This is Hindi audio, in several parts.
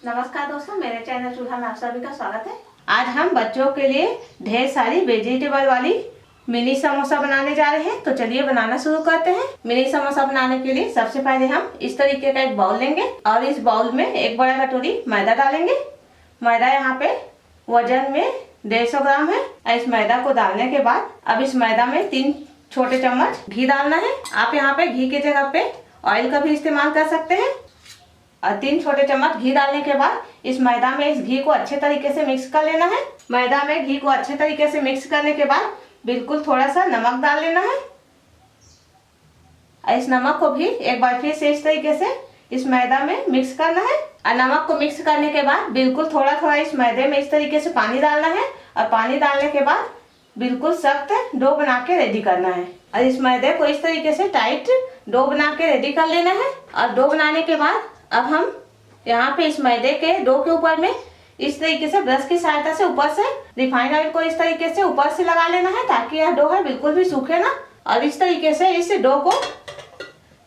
नमस्कार दोस्तों, मेरे चैनल चूल्हा में आप सभी का स्वागत है। आज हम बच्चों के लिए ढेर सारी वेजिटेबल वाली मिनी समोसा बनाने जा रहे हैं। तो चलिए बनाना शुरू करते हैं। मिनी समोसा बनाने के लिए सबसे पहले हम इस तरीके का एक बाउल लेंगे और इस बाउल में एक बड़ा कटोरी मैदा डालेंगे। मैदा यहाँ पे वजन में 150 ग्राम है। इस मैदा को डालने के बाद अब इस मैदा में 3 छोटे चम्मच घी डालना है। आप यहाँ पे घी की जगह पे ऑयल का भी इस्तेमाल कर सकते हैं। और 3 छोटे चम्मच घी डालने के बाद इस मैदा में इस घी को अच्छे तरीके से मिक्स कर लेना है। मैदा में घी को अच्छे तरीके से मिक्स करने के बाद बिल्कुल थोड़ा सा नमक डाल लेना है। इस नमक को भी एक बार फिर से इस तरीके से इस मैदा में मिक्स करना है। और नमक को मिक्स करने के बाद बिल्कुल थोड़ा थोड़ा इस मैदे में इस तरीके से पानी डालना है। और पानी डालने के बाद बिल्कुल सख्त डो बना के रेडी करना है। और इस मैदे को इस तरीके से टाइट डो बना के रेडी कर लेना है। और डो बनाने के बाद अब हम यहाँ पे इस मैदे के डो के ऊपर में इस तरीके से ब्रश की सहायता से ऊपर से रिफाइंड ऑयल को इस तरीके से ऊपर से लगा लेना है, ताकि यह डो है बिल्कुल भी सूखे ना। और इस तरीके से इस डो को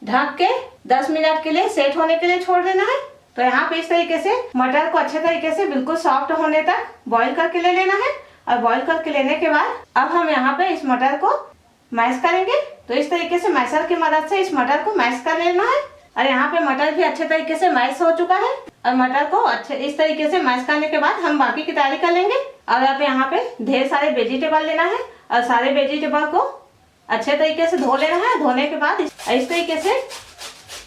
ढक के 10 मिनट के लिए सेट होने के लिए छोड़ देना है। तो यहाँ पे इस तरीके से मटर को अच्छे तरीके से बिल्कुल सॉफ्ट होने तक बॉईल करके ले लेना है। और बॉईल करके लेने के बाद अब हम यहाँ पे इस मटर को मैश करेंगे। तो इस तरीके से मैशर की मदद से इस मटर को मैश कर लेना है। और यहाँ पे मटर भी अच्छे तरीके से मैश हो चुका है। और मटर को अच्छे इस तरीके से मैश करने के बाद हम बाकी की तैयारी कर लेंगे। और अब यहाँ पे ढेर सारे वेजिटेबल लेना है और सारे वेजिटेबल को अच्छे तरीके से धो लेना है। धोने के बाद इस तरीके से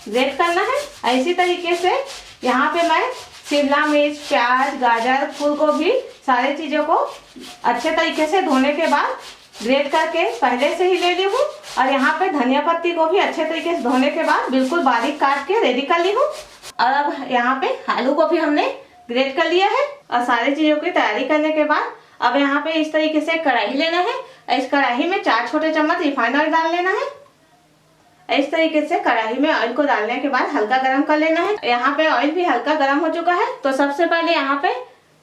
ग्रेट करना है। इसी तरीके से यहाँ पे मैं शिमला मिर्च, प्याज, गाजर, फूल गोभी सारी चीजों को अच्छे तरीके से धोने के बाद ग्रेट करके पहले से ही ले ली हूँ। और यहाँ पे धनिया पत्ती को भी अच्छे तरीके से धोने के बाद बिल्कुल बारीक काट के रेडी कर ली हूँ। और अब यहाँ पे आलू को भी हमने ग्रेट कर लिया है। और सारी चीजों की तैयारी करने के बाद अब यहाँ पे इस तरीके से कढ़ाई लेना है। इस कढ़ाई में 4 छोटे चम्मच रिफाइंड ऑयल डाल लेना है। इस तरीके से कढ़ाई में ऑयल को डालने के बाद हल्का गर्म कर लेना है। यहाँ पे ऑयल भी हल्का गर्म हो चुका है। तो सबसे पहले यहाँ पे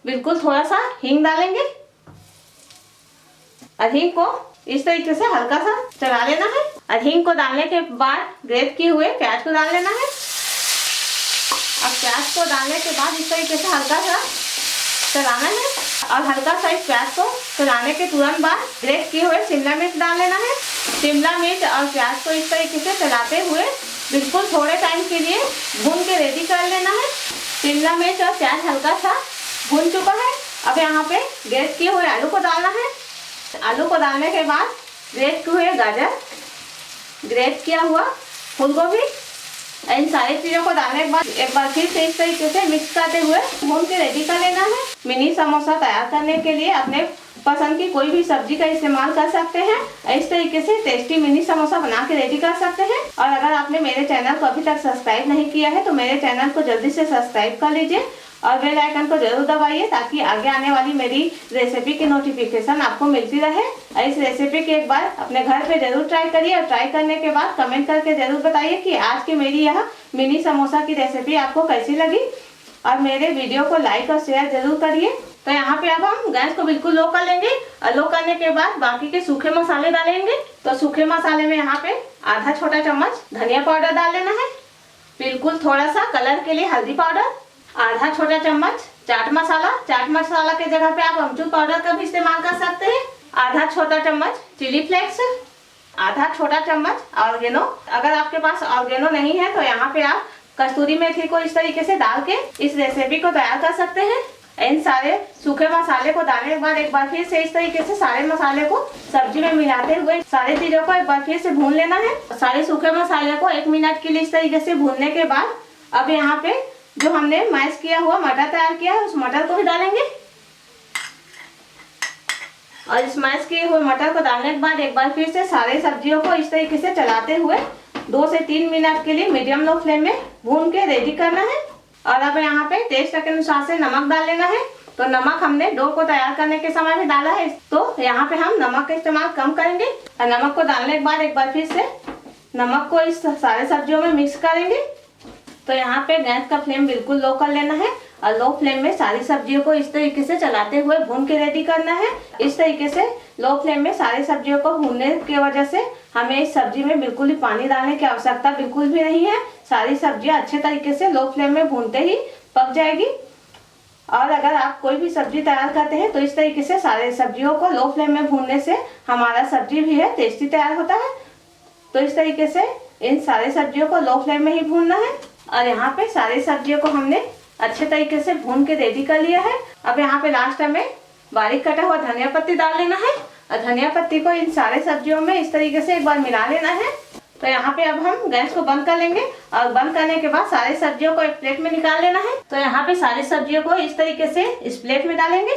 बिल्कुल थोड़ा सा हींग डालेंगे। और हींग को इस तरीके से हल्का सा चला लेना है। और हींग को डालने के बाद ग्रेट किए हुए प्याज को डाल लेना है। अब प्याज को डालने के बाद इस तरीके से हल्का सा चलाना है। और हल्का सा इस प्याज को चलाने के तुरंत बाद ग्रेट किए हुए शिमला मिर्च डाल लेना है। शिमला मिर्च और प्याज को इस तरीके से चलाते हुए बिल्कुल थोड़े टाइम के लिए भून के रेडी कर लेना है। शिमला मिर्च और प्याज हल्का सा भून चुका है। अब यहाँ पे ग्रेट किए हुए आलू को डालना है। आलू को डालने के बाद ग्रेट किए हुए गाजर, ग्रेट किया हुआ फूल गोभी, इन सारी चीजों को डालने के बाद एक बार फिर से इस तरीके से मिक्स करते हुए भून के रेडी कर लेना है। मिनी समोसा तैयार करने के लिए अपने पसंद की कोई भी सब्जी का इस्तेमाल कर सकते हैं। इस तरीके से टेस्टी मिनी समोसा बना के रेडी कर सकते हैं। और अगर आपने मेरे चैनल को अभी तक सब्सक्राइब नहीं किया है तो मेरे चैनल को जल्दी से सब्सक्राइब कर लीजिए और बेल आइकन को जरूर दबाइए, ताकि आगे आने वाली मेरी रेसिपी की नोटिफिकेशन आपको मिलती रहे। इस रेसिपी के एक बार अपने घर पे जरूर ट्राई करिए। और ट्राई करने के बाद कमेंट करके जरूर बताइए कि आज की मेरी यह मिनी समोसा की रेसिपी आपको कैसी लगी। और मेरे वीडियो को लाइक और शेयर जरूर करिए। तो यहाँ पे अब हम गैस को बिल्कुल लो कर लेंगे। और लो करने के बाद बाकी के सूखे मसाले डालेंगे। तो सूखे मसाले में यहाँ पे आधा छोटा चम्मच धनिया पाउडर डाल लेना है। बिल्कुल थोड़ा सा कलर के लिए हल्दी पाउडर, आधा छोटा चम्मच चाट मसाला के जगह पे आप अमचूर पाउडर का भी इस्तेमाल कर सकते हैं। आधा छोटा चम्मच चिली फ्लेक्स, आधा छोटा चम्मच ऑर्गेनो। अगर आपके पास ऑर्गेनो नहीं है तो यहाँ पे आप कस्तूरी मेथी को इस तरीके से डाल के इस रेसिपी को तैयार कर सकते हैं। इन सारे सूखे मसाले को डालने के बाद एक बार फिर से इस तरीके से सारे मसाले को सब्जी में मिलाते हुए सारी चीजों को एक बार फिर से भून लेना है। सारे सूखे मसाले को 1 मिनट के लिए इस तरीके से भूनने के बाद अब यहाँ पे जो हमने मैश किया हुआ मटर तैयार किया है उस मटर को भी डालेंगे। और इस मैश किए हुए मटर को डालने के बाद एक बार फिर से सारे सब्जियों को इस तरीके से चलाते हुए 2 से 3 मिनट के लिए मीडियम लो फ्लेम में भून के रेडी करना है। और अब यहाँ पे टेस्ट के अनुसार से नमक डाल लेना है। तो नमक हमने डो को तैयार करने के समय में डाला है, तो यहाँ पे हम नमक का इस्तेमाल कम करेंगे। और नमक को डालने के बाद एक बार फिर से नमक को इस सारे सब्जियों में मिक्स करेंगे। तो यहाँ पे गैस का फ्लेम बिल्कुल लो कर लेना है। और लो फ्लेम में सारी सब्जियों को इस तरीके से चलाते हुए भून के रेडी करना है। इस तरीके से लो फ्लेम में सारी सब्जियों को भूनने की वजह से हमें इस सब्जी में बिल्कुल भी पानी डालने की आवश्यकता बिल्कुल भी नहीं है। सारी सब्जियां अच्छे तरीके से लो फ्लेम में भूनते ही पक जाएगी। और अगर आप कोई भी सब्जी तैयार करते हैं तो इस तरीके से सारे सब्जियों को लो फ्लेम में भूनने से हमारा सब्जी भी है टेस्टी तैयार होता है। तो इस तरीके से इन सारे सब्जियों को लो फ्लेम में ही भूनना है। और यहाँ पे सारी सब्जियों को हमने अच्छे तरीके से भून के रेडी कर लिया है। अब यहाँ पे लास्ट हमें बारीक कटा हुआ धनिया पत्ती डाल लेना है और धनिया पत्ती को इन सारे सब्जियों में इस तरीके से एक बार मिला लेना है। तो यहाँ पे अब हम गैस को बंद कर लेंगे और बंद करने के बाद सारी सब्जियों को एक प्लेट में निकाल लेना है। तो यहाँ पे सारी सब्जियों को इस तरीके से इस प्लेट में डालेंगे।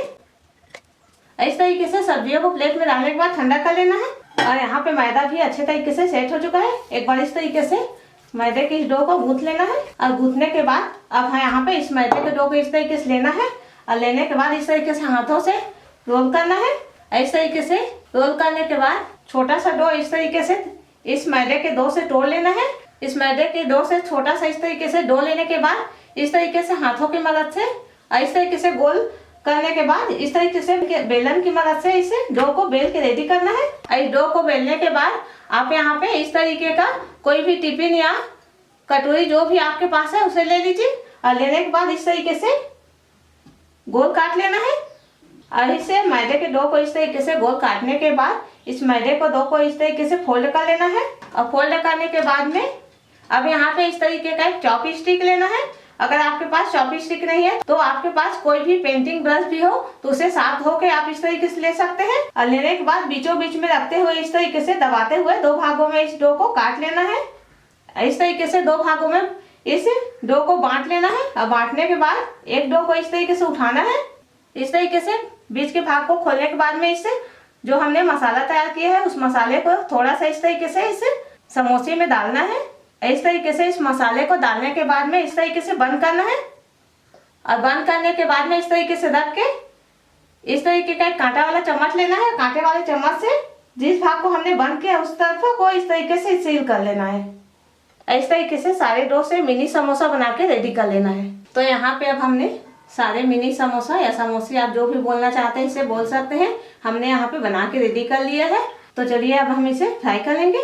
इस तरीके से सब्जियों को प्लेट में डालने के बाद ठंडा कर लेना है। और यहाँ पे मैदा भी अच्छे तरीके से सेट हो चुका है। एक बार इस तरीके से मैदे के इस डो को गूंथ लेना है और गूंथने के बाद अब यहाँ पे इस मैदे के डो को इस तरीके से लेना है और लेने के बाद इस तरीके से हाथों से रोल करना है। इस तरीके से रोल करने के बाद छोटा सा डो इस तरीके से इस मैदे के डो से तोड़ लेना है। इस मैदे के डो से छोटा सा इस तरीके से डो लेने के बाद इस तरीके से हाथों की मदद से और इस तरीके से गोल करने के बाद इस तरीके से बेलन की मदद से इसे डो को बेल के रेडी करना है। और इस डो को बेलने के बाद आप यहाँ पे इस तरीके का कोई भी टिफिन या कटोरी जो भी आपके पास है उसे ले लीजिए और लेने के बाद इस तरीके से गोल काट लेना है। और इसे मैदे के डो को इस तरीके से गोल काटने के बाद इस मैदे को डो को इस तरीके से फोल्ड कर लेना है। और फोल्ड करने के बाद में अब यहाँ पे इस तरीके का एक चॉपी स्टिक लेना है। अगर आपके पास चॉपी स्टिक नहीं है तो आपके पास कोई भी पेंटिंग ब्रश भी हो तो उसे साफ धो के आप इस तरीके से ले सकते हैं। और लेने के बाद बीचों बीच में रखते हुए इस तरीके से दबाते हुए दो भागों में इस डो को काट लेना है। इस तरीके से दो भागों में इस डो को बांट लेना है। और बांटने के बाद एक डो को इस तरीके से उठाना है। इस तरीके से बीच के भाग को खोलने के बाद में इससे जो हमने मसाला तैयार किया है उस मसाले को थोड़ा सा इस तरीके से इस समोसे में डालना है। इस तरीके से इस मसाले को डालने के बाद में इस तरीके से बंद करना है। और बंद करने के बाद में इस तरीके से रख के इस तरीके का एक कांटा वाला चम्मच लेना है। कांटे वाले चम्मच से जिस भाग को हमने बंद किया उस तरफ को इस तरीके से सील कर लेना है। इस तरीके से सारे डो से मिनी समोसा बना के रेडी कर लेना है। तो यहाँ पे अब हमने सारे मिनी समोसा या समोसे आप जो भी बोलना चाहते हैं इसे बोल सकते हैं, हमने यहाँ पे बना के रेडी कर लिया है। तो चलिए अब हम इसे फ्राई कर लेंगे।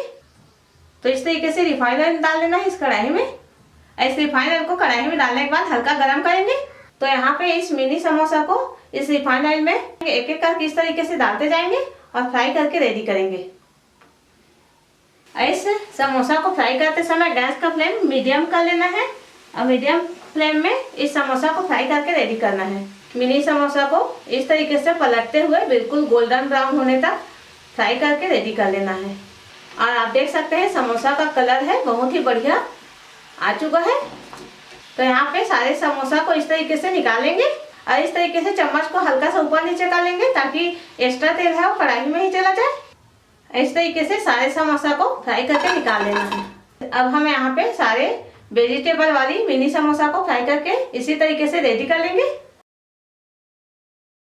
तो इस तरीके से रिफाइंड ऑयल डाल लेना है इस कढ़ाई में। इस रिफाइंड ऑयल को कढ़ाई में डालने के बाद हल्का गर्म करेंगे। तो यहाँ पे इस मिनी समोसा को इस रिफाइंड ऑयल में एक एक करके इस तरीके से डालते जाएंगे और फ्राई करके रेडी करेंगे। इस समोसा को फ्राई करते समय गैस का फ्लेम मीडियम कर लेना है और मीडियम फ्लेम में इस समोसा को फ्राई करके रेडी करना है। मिनी समोसा को इस तरीके से पलटते हुए बिल्कुल गोल्डन ब्राउन होने तक फ्राई करके रेडी कर लेना है। और आप देख सकते हैं समोसा का कलर है बहुत ही बढ़िया आ चुका है। तो यहाँ पे सारे समोसा को इस तरीके से निकालेंगे और इस तरीके से चम्मच को हल्का सा ऊपर नीचे कर लेंगे ताकि एक्स्ट्रा तेल है वो कढ़ाई में ही चला जाए। इस तरीके से सारे समोसा को फ्राई करके निकाल लेना है। अब हम यहाँ पे सारे वेजिटेबल वाली मिनी समोसा को फ्राई करके इसी तरीके से रेडी कर लेंगे।